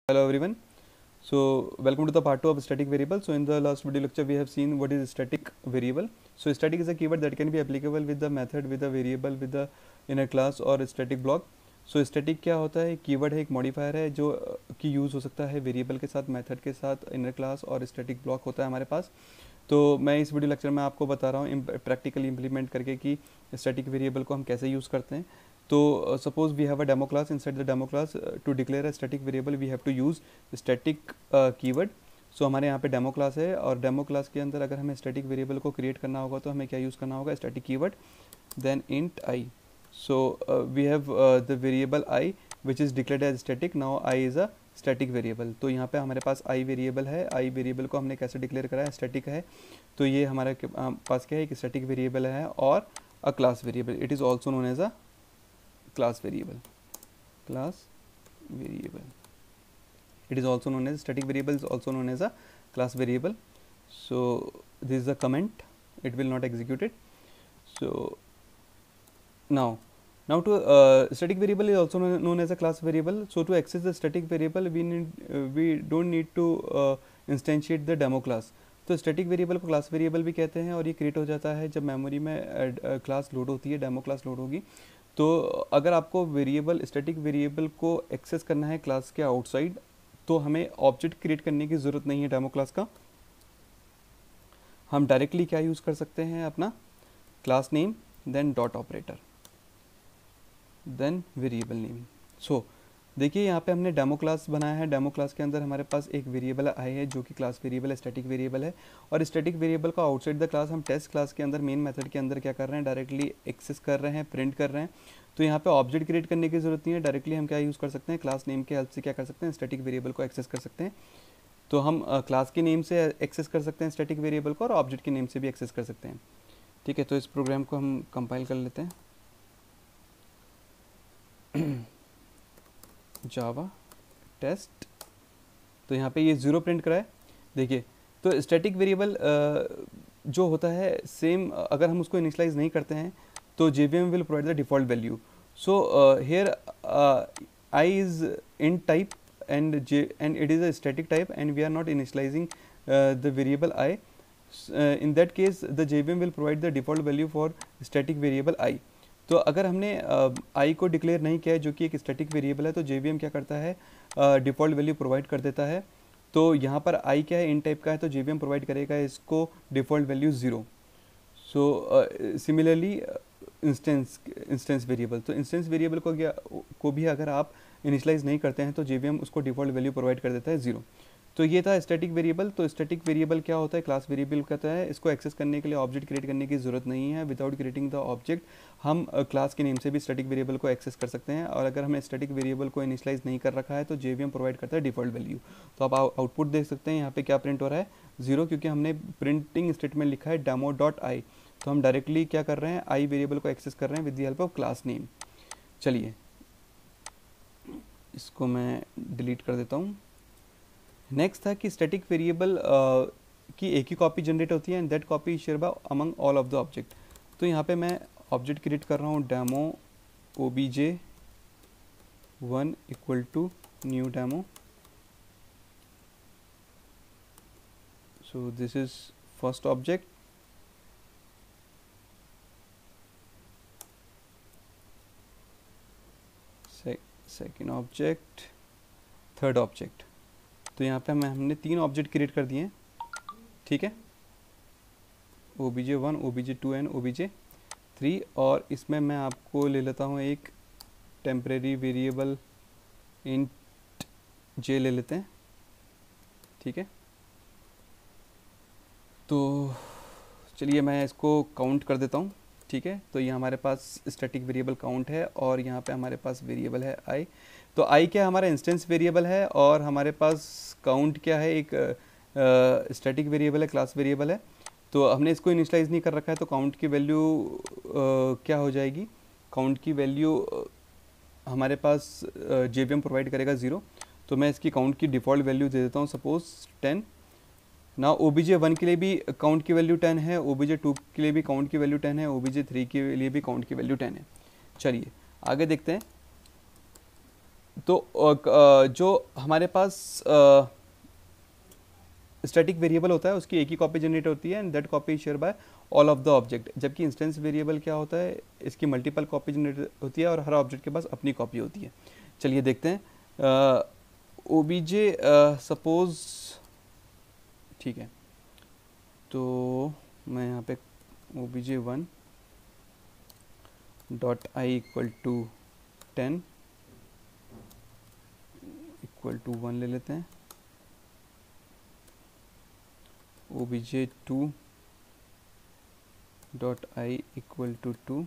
Hello everyone. So welcome to the part 2 of static variable. So in the last video lecture we have seen what is static variable. So static is a keyword that can be applicable with the method, with the variable, with the in a class or static block. So static क्या होता है? Keyword है, एक modifier है जो की use हो सकता है वेरिएबल के साथ, मेथड के साथ, इनर क्लास और स्टैटिक ब्लॉक होता है हमारे पास. तो मैं इस वीडियो लेक्चर में आपको बता रहा हूँ प्रैक्टिकली इम्प्लीमेंट करके कि स्टैटिक वेरिएबल को हम कैसे यूज़ करते हैं. तो suppose we have a demo class. Inside the demo class to declare a static variable we have to use static keyword. So हमारे यहाँ पे डेमो क्लास है और डेमो क्लास के अंदर अगर हमें स्टैटिक वेरिएबल को क्रिएट करना होगा तो हमें क्या यूज़ करना होगा? Static keyword then int I. So we have the variable I which is declared as static. Now I is a static variable. तो यहाँ पे हमारे पास आई वेरिएबल है. आई वेरिएबल को हमने कैसे डिक्लेयर करा है? स्टैटिक है. तो ये हमारे पास क्या है? एक स्टैटिक वेरिएबल है और a class variable. It is also known as a class variable. It is also known as static variable, is also known as a class variable. So this is a comment, it will not execute it. So now to static variable is also known as a class variable. So to access the static variable we don't need to instantiate the demo class. तो static variable को class variable भी कहते हैं और ये create हो जाता है जब मेमोरी में क्लास लोड होती है, डेमो क्लास लोड होगी. तो अगर आपको वेरिएबल, स्टैटिक वेरिएबल को एक्सेस करना है क्लास के आउटसाइड तो हमें ऑब्जेक्ट क्रिएट करने की ज़रूरत नहीं है डेमो क्लास का. हम डायरेक्टली क्या यूज़ कर सकते हैं? अपना class name then dot operator then variable name. So देखिए यहाँ पे हमने डेमो क्लास बनाया है. डेमो क्लास के अंदर हमारे पास एक वेरिएबल आई है जो कि क्लास वेरिएबल है, स्टैटिक वेरिएबल है. और स्टैटिक वेरिएबल को आउटसाइड द क्लास हम टेस्ट क्लास के अंदर, मेन मेथड के अंदर क्या कर रहे हैं? डायरेक्टली एक्सेस कर रहे हैं, प्रिंट कर रहे हैं. तो यहाँ पे ऑब्जेक्ट क्रिएट करने की जरूरत नहीं है. डायरेक्टली हम क्या यूज़ कर सकते हैं? क्लास नेम के हेल्प से क्या कर सकते हैं? स्टैटिक वेरिएबल को एक्सेस कर सकते हैं. तो हम क्लास के नेम से एक्सेस कर सकते हैं स्टैटिक वेरिएबल को और ऑब्जेक्ट के नेम से भी एक्सेस कर सकते हैं. ठीक है, तो इस प्रोग्राम को हम कंपाइल कर लेते हैं. Java test. तो यहाँ पे ये 0 प्रिंट करा है. देखिए तो स्टैटिक वेरिएबल जो होता है सेम, अगर हम उसको इनिशियलाइज नहीं करते हैं तो JVM will provide the default value. So here I is int type and it is a static type and we are not initializing the variable I. In that case the JVM will provide the default value for static variable I. तो अगर हमने I को declare नहीं किया है जो कि एक स्टैटिक वेरिएबल है तो JVM क्या करता है? डिफ़ॉल्ट वैल्यू प्रोवाइड कर देता है. तो यहाँ पर I क्या है? इन टाइप का है तो JVM प्रोवाइड करेगा इसको default value 0. So similarly instance variable. तो इंस्टेंस वेरिएबल को भी अगर आप इनिशियलाइज नहीं करते हैं तो JVM उसको डिफ़ॉल्ट वैल्यू प्रोवाइड कर देता है 0. तो ये था स्टैटिक वेरिएबल. तो स्टैटिक वेरिएबल क्या होता है? क्लास वेरिएबल कहता है. इसको एक्सेस करने के लिए ऑब्जेक्ट क्रिएट करने की ज़रूरत नहीं है. विदाउट क्रिएटिंग द ऑब्जेक्ट हम क्लास के नेम से भी स्टैटिक वेरिएबल को एक्सेस कर सकते हैं. और अगर हमें स्टैटिक वेरिएबल को इनिशियलाइज नहीं कर रखा है तो JVM प्रोवाइड करता है डिफ़ॉल्ट वैल्यू. तो आप आउटपुट देख सकते हैं यहाँ पे क्या प्रिंट हो रहा है? 0, क्योंकि हमने प्रिंटिंग स्टेटमेंट लिखा है डेमो डॉट आई. तो हम डायरेक्टली क्या कर रहे हैं? आई वेरिएबल को एक्सेस कर रहे हैं with the help of class name. चलिए इसको मैं डिलीट कर देता हूँ. नेक्स्ट था कि स्टैटिक वेरिएबल की एक ही कॉपी जनरेट होती है and that copy share by among all of the object. तो यहाँ पे मैं ऑब्जेक्ट क्रिएट कर रहा हूँ demo obj1 equal to new demo. So this is first object. Second object, third object. तो यहाँ पे हमने 3 ऑब्जेक्ट क्रिएट कर दिए हैं. ठीक है, obj1, obj2 एंड obj3. और इसमें मैं आपको ले लेता हूँ एक टेम्परेरी वेरिएबल इंट j ले लेते हैं. ठीक है, तो चलिए मैं इसको काउंट कर देता हूँ. ठीक है, तो ये हमारे पास स्टैटिक वेरिएबल काउंट है और यहाँ पे हमारे पास वेरिएबल है आई. तो आई क्या हमारा इंस्टेंस वेरिएबल है और हमारे पास काउंट क्या है? एक स्टैटिक वेरिएबल है, क्लास वेरिएबल है. तो हमने इसको इनिशियलाइज नहीं कर रखा है तो काउंट की वैल्यू क्या हो जाएगी? काउंट की वैल्यू हमारे पास JVM प्रोवाइड करेगा 0. तो मैं इसकी काउंट की डिफ़ॉल्ट वैल्यू दे देता हूँ सपोज 10. ना obj1 के लिए भी काउंट की वैल्यू 10 है, obj2 के लिए भी काउंट की वैल्यू 10 है, obj3 के लिए भी काउंट की वैल्यू 10 है. चलिए आगे देखते हैं. तो जो हमारे पास स्टैटिक वेरिएबल होता है उसकी एक ही कॉपी जनरेट होती है and that copy share by all of the object, जबकि इंस्टेंस वेरिएबल क्या होता है, इसकी मल्टीपल कॉपी जनरेट होती है और हर ऑब्जेक्ट के पास अपनी कॉपी होती है। चलिए देखते हैं ओबीजे सपोज, ठीक है, तो मैं यहाँ पे OBJ 1 dot I equal to 10 equal to 1 ले लेते हैं, obj 2 dot I equal to 2,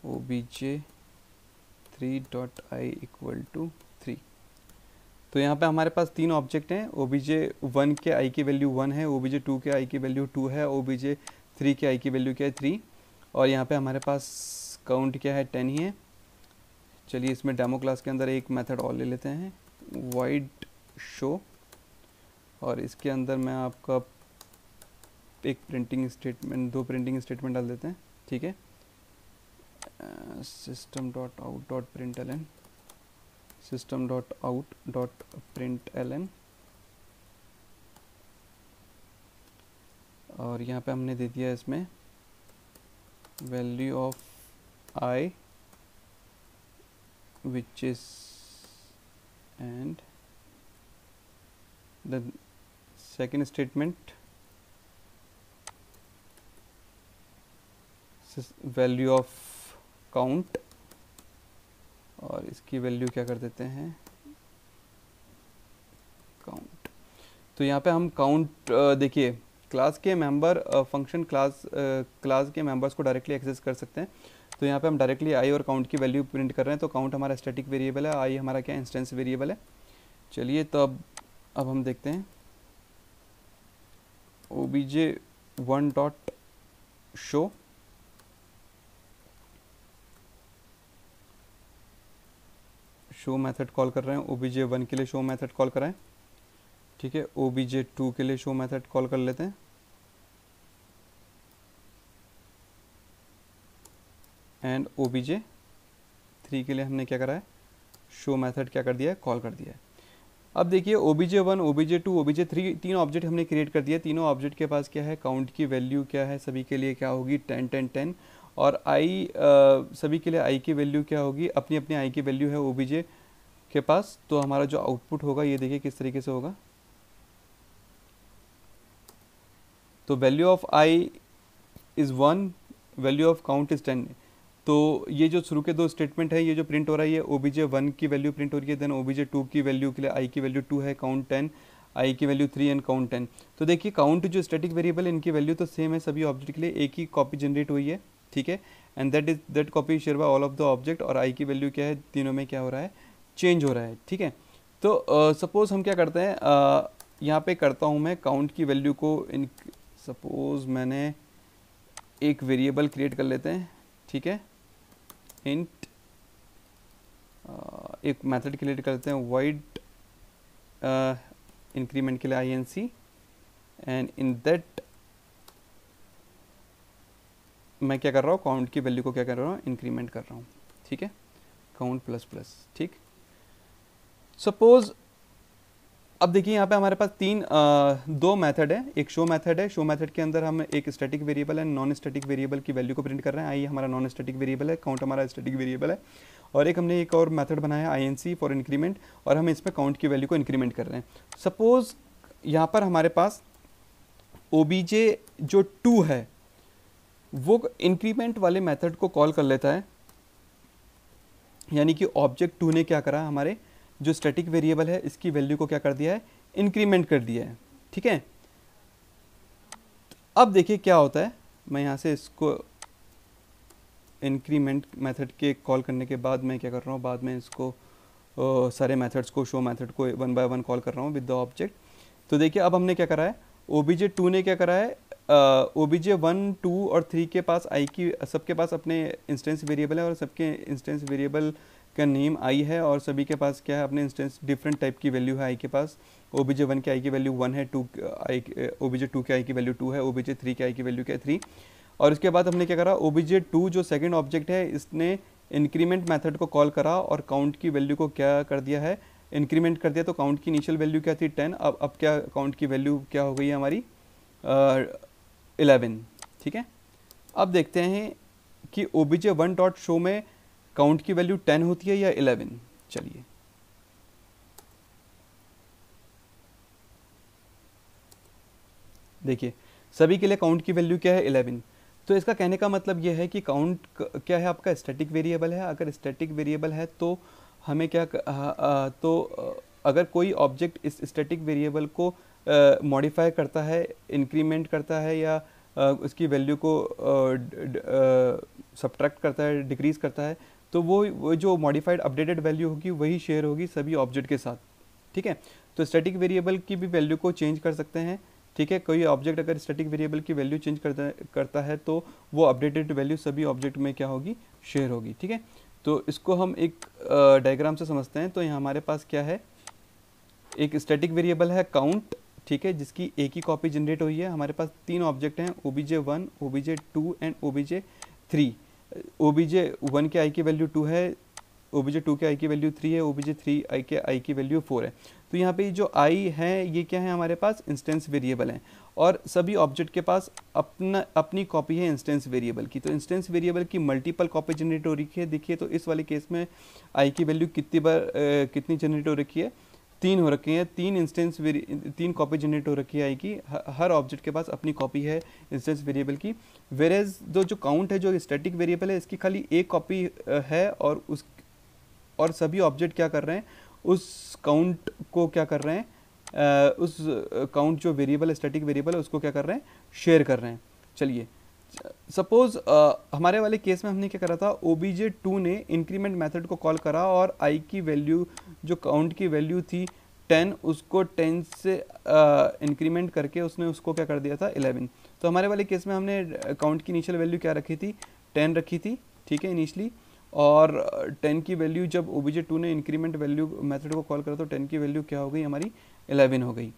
obj 3 dot I equal to 3। तो यहाँ पे हमारे पास तीन ऑब्जेक्ट हैं, obj 1 के i की वैल्यू 1 है, obj 2 के i की वैल्यू 2 है, obj 3 के i की वैल्यू क्या है 3, और यहाँ पे हमारे पास काउंट क्या है 10 ही है। चलिए इसमें डेमो क्लास के अंदर एक मेथड और ले लेते हैं, void show, और इसके अंदर मैं आपका एक प्रिंटिंग स्टेटमेंट, दो प्रिंटिंग स्टेटमेंट डाल देते हैं, ठीक है। system dot out dot print L N, system dot out dot print L N, और यहाँ पे हमने दे दिया इसमें value of i which is and the second statement value of count, और इसकी वैल्यू क्या कर देते हैं काउंट। तो यहाँ पे हम काउंट देखिए क्लास के मेंबर फंक्शन क्लास के मेंबर्स को डायरेक्टली एक्सेस कर सकते हैं। तो यहाँ पे हम डायरेक्टली आई और काउंट की वैल्यू प्रिंट कर रहे हैं, तो काउंट हमारा स्टैटिक वेरिएबल है, आई हमारा क्या इंस्टेंस वेरिएबल है। चलिए तो अब हम देखते हैं obj1 dot show, show method call कर रहे हैं, obj1 के लिए शो मेथड कॉल कराएं, ठीक है। obj2 के लिए शो मेथड कॉल कर लेते हैं, एंड obj3 के लिए हमने क्या करा है शो मेथड क्या कर दिया है कॉल कर दिया है। अब देखिए obj1 obj2 obj3 तीन ऑब्जेक्ट हमने क्रिएट कर दिया, तीनों ऑब्जेक्ट के पास क्या है काउंट की वैल्यू क्या है, सभी के लिए क्या होगी 10 10 10, और आई सभी के लिए आई की वैल्यू क्या होगी, अपनी अपनी आई की वैल्यू है obj के पास। तो हमारा जो आउटपुट होगा ये देखिए किस तरीके से होगा, तो value of I is 1, value of count is 10। तो ये जो शुरू के दो स्टेटमेंट है, ये जो प्रिंट हो रहा है ये obj1 की वैल्यू प्रिंट हो रही है, देन obj2 की वैल्यू के लिए आई की वैल्यू 2 है, काउंट 10, आई की वैल्यू 3 एंड काउंट 10। तो देखिए काउंट जो स्टैटिक वेरिएबल है इनकी वैल्यू तो सेम है, सभी ऑब्जेक्ट के लिए एक ही कॉपी जनरेट हुई है, ठीक है, and that copy share by all of the object, और आई की वैल्यू क्या है तीनों में क्या हो रहा है चेंज हो रहा है, ठीक है। तो सपोज हम क्या करते हैं यहाँ पे करता हूँ मैं काउंट की वैल्यू को सपोज मैंने एक वेरिएबल क्रिएट कर लेते हैं, ठीक है, इंट एक मेथड क्रिएट करते हैं void इंक्रीमेंट के लिए inc, एंड इन दैट मैं क्या कर रहा हूँ काउंट की वैल्यू को क्या कर रहा हूँ इंक्रीमेंट कर रहा हूँ, ठीक है, काउंट प्लस प्लस, ठीक। सपोज अब देखिए यहाँ पे हमारे पास दो मेथड है, एक शो मेथड है, शो मेथड के अंदर हम एक स्टैटिक वेरिएबल है नॉन स्टैटिक वेरिएबल की वैल्यू को प्रिंट कर रहे हैं, आई हमारा नॉन स्टैटिक वेरिएबल है, काउंट हमारा स्टैटिक वेरिएबल है, और एक हमने एक और मेथड बनाया है inc फॉर इंक्रीमेंट, और हम इसमें काउंट की वैल्यू को इंक्रीमेंट कर रहे हैं। सपोज यहाँ पर हमारे पास obj जो 2 है वो इंक्रीमेंट वाले मेथड को कॉल कर लेता है, यानी कि ऑब्जेक्ट 2 ने क्या करा हमारे जो स्टैटिक वेरिएबल है इसकी वैल्यू को क्या कर दिया है इंक्रीमेंट कर दिया है, ठीक है। अब देखिए क्या होता है, मैं यहाँ से इसको इंक्रीमेंट मेथड के कॉल करने के बाद मैं क्या कर रहा हूँ, बाद में इसको सारे मेथड्स को शो मेथड को 1 बाय 1 कॉल कर रहा हूँ विद द ऑब्जेक्ट। तो देखिए अब हमने क्या करा है obj2 ने क्या करा है obj1 2 और 3 के पास आई की सबके पास अपने इंस्टेंस वेरिएबल है, और सबके इंस्टेंस वेरिएबल का नेम आई है, और सभी के पास क्या है अपने इंस्टेंस डिफरेंट टाइप की वैल्यू है आई के पास। obj1 के आई की वैल्यू 1 है, obj2 के आई की वैल्यू 2 है, obj3 के आई की वैल्यू क्या है 3। और इसके बाद हमने क्या करा obj2 जो सेकंड ऑब्जेक्ट है इसने इंक्रीमेंट मेथड को कॉल करा और काउंट की वैल्यू को क्या कर दिया है, इंक्रीमेंट कर दिया। तो काउंट की इनिशियल वैल्यू क्या थी 10, अब क्या काउंट की वैल्यू क्या हो गई है हमारी 11। ठीक है, अब देखते हैं कि obj1 डॉट शो में काउंट की वैल्यू 10 होती है या 11। चलिए देखिए, सभी के लिए काउंट की वैल्यू क्या है 11। तो इसका कहने का मतलब यह है कि काउंट क्या है आपका स्टैटिक वेरिएबल है। अगर स्टैटिक वेरिएबल है तो हमें क्या अगर कोई ऑब्जेक्ट इस स्टैटिक वेरिएबल को मॉडिफाई करता है, इंक्रीमेंट करता है या उसकी वैल्यू को सब्ट्रैक्ट करता है, डिक्रीज करता है, तो वो जो मॉडिफाइड अपडेटेड वैल्यू होगी वही शेयर होगी सभी ऑब्जेक्ट के साथ। ठीक है, तो स्टैटिक वेरिएबल की भी वैल्यू को चेंज कर सकते हैं। ठीक है, कोई ऑब्जेक्ट अगर स्टैटिक वेरिएबल की वैल्यू चेंज करता है तो वो अपडेटेड वैल्यू सभी ऑब्जेक्ट में क्या होगी, शेयर होगी। ठीक है, तो इसको हम एक डायग्राम से समझते हैं। तो यहाँ हमारे पास क्या है, एक स्टैटिक वेरिएबल है काउंट, ठीक है, जिसकी एक ही कॉपी जनरेट हुई है। हमारे पास 3 ऑब्जेक्ट हैं, obj1, obj2 and obj3। obj1 के आई की वैल्यू 2 है, obj2 के आई की वैल्यू 3 है, obj3 के आई की वैल्यू 4 है। तो यहाँ पे जो आई है ये क्या है, हमारे पास इंस्टेंस वेरिएबल है और सभी ऑब्जेक्ट के पास अपनी कॉपी है इंस्टेंस वेरिएबल की। तो इंस्टेंस वेरिएबल की मल्टीपल कॉपी जनरेट हो रही है। देखिए, तो इस वाले केस में आई की वैल्यू कितनी जनरेट हो रखी है, 3 हो रखी है। 3 कॉपी जनरेट हो रखी है आई की। हर ऑब्जेक्ट के पास अपनी कॉपी है इंस्टेंस वेरिएबल की। वेरेज जो काउंट है, जो स्टैटिक वेरिएबल है, इसकी खाली एक कॉपी है और सभी ऑब्जेक्ट क्या कर रहे हैं, उस काउंट को क्या कर रहे हैं, उस काउंट जो वेरिएबल है, स्टैटिक वेरिएबल है, उसको क्या कर रहे हैं, शेयर कर रहे हैं। चलिए सपोज हमारे वाले केस में हमने क्या करा था, obj2 ने इंक्रीमेंट मेथड को कॉल करा और i की वैल्यू जो काउंट की वैल्यू थी 10, उसको 10 से इंक्रीमेंट करके उसने उसको क्या कर दिया था 11। तो हमारे वाले केस में हमने काउंट की इनिशियल वैल्यू क्या रखी थी, 10 रखी थी। ठीक है, इनिशली, और 10 की वैल्यू जब obj2 ने इंक्रीमेंट वैल्यू मेथड को कॉल करा तो 10 की वैल्यू क्या हो गई हमारी, 11 हो गई।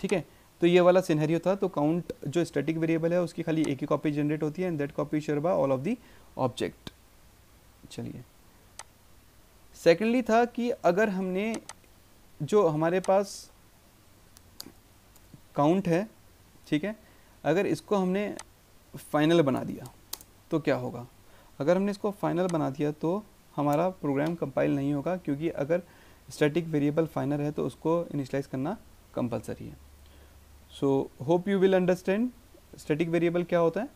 ठीक है, तो ये वाला सिनेरियो था। तो काउंट जो स्टैटिक वेरिएबल है उसकी खाली एक ही कॉपी जनरेट होती है and that copy share by all of the object. चलिए, सेकेंडली था कि अगर हमने जो हमारे पास काउंट है, ठीक है, अगर इसको हमने फाइनल बना दिया तो क्या होगा। अगर हमने इसको फाइनल बना दिया तो हमारा प्रोग्राम कंपाइल नहीं होगा, क्योंकि अगर स्टैटिक वेरिएबल फाइनल है तो उसको इनिशियलाइज करना कंपलसरी है। So hope you will understand static variable क्या होता है।